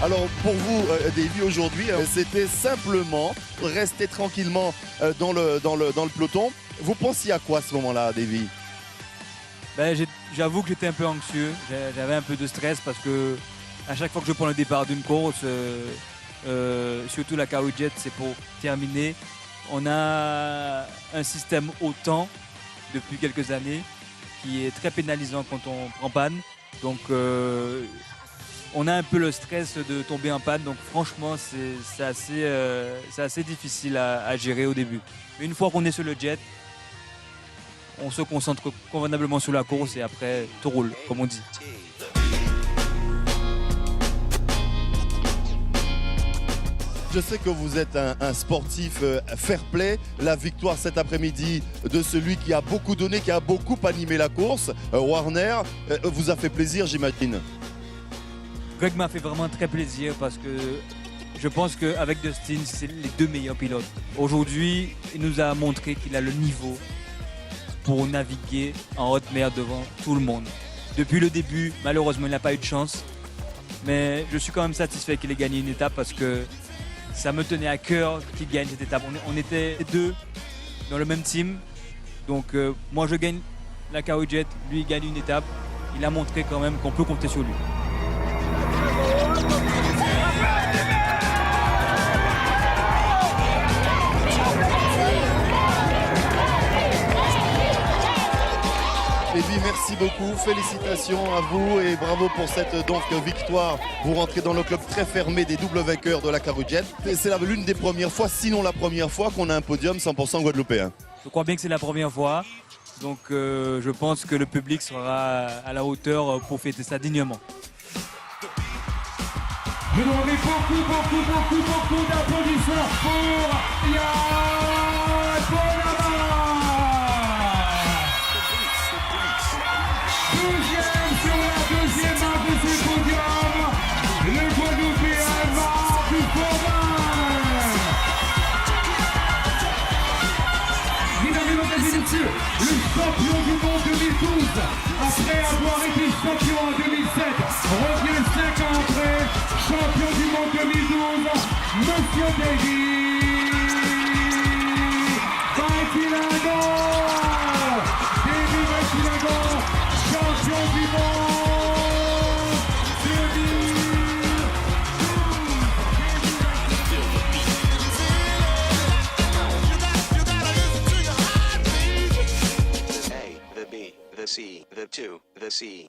Alors pour vous, Davy, aujourd'hui, c'était simplement rester tranquillement dans le peloton. Vous pensiez à quoi à ce moment-là, Davy? Ben, j'avoue que j'étais un peu anxieux, j'avais un peu de stress parce que à chaque fois que je prends le départ d'une course, surtout la KO Jet, c'est pour terminer. On a un système au temps depuis quelques années qui est très pénalisant quand on prend panne. Donc on a un peu le stress de tomber en panne. Donc franchement, c'est assez difficile à gérer au début. Mais une fois qu'on est sur le jet, on se concentre convenablement sur la course et après tout roule, comme on dit. Je sais que vous êtes un sportif fair play. La victoire cet après-midi de celui qui a beaucoup donné, qui a beaucoup animé la course, Warner, vous a fait plaisir, j'imagine. Greg m'a fait vraiment très plaisir parce que je pense qu'avec Dustin, c'est les deux meilleurs pilotes. Aujourd'hui, il nous a montré qu'il a le niveau pour naviguer en haute mer devant tout le monde. Depuis le début, malheureusement, il n'a pas eu de chance. Mais je suis quand même satisfait qu'il ait gagné une étape parce que ça me tenait à cœur qu'il gagne cette étape. On était deux dans le même team. Donc moi je gagne la KO Jet, lui il gagne une étape. Il a montré quand même qu'on peut compter sur lui. Davy, merci beaucoup, félicitations à vous et bravo pour cette victoire. Vous rentrez dans le club très fermé des doubles vainqueurs de la KO Jet. C'est l'une des premières fois, sinon la première fois, qu'on a un podium 100% guadeloupéen. Je crois bien que c'est la première fois. Donc je pense que le public sera à la hauteur pour fêter ça dignement. Je demandais beaucoup d'applaudissements pour Yann Bonamar. Deuxième sur la deuxième marque de ce podium, le Guadeloupéen Marc Forbin. Mesdames et messieurs, le champion du monde 2012, après avoir été champion en 2007, revient 5 ans après, champion du monde 2012, Monsieur Davy Maitilango. Davy Maitilango, champion du monde 2012. A, the B, the C, the 2, the C.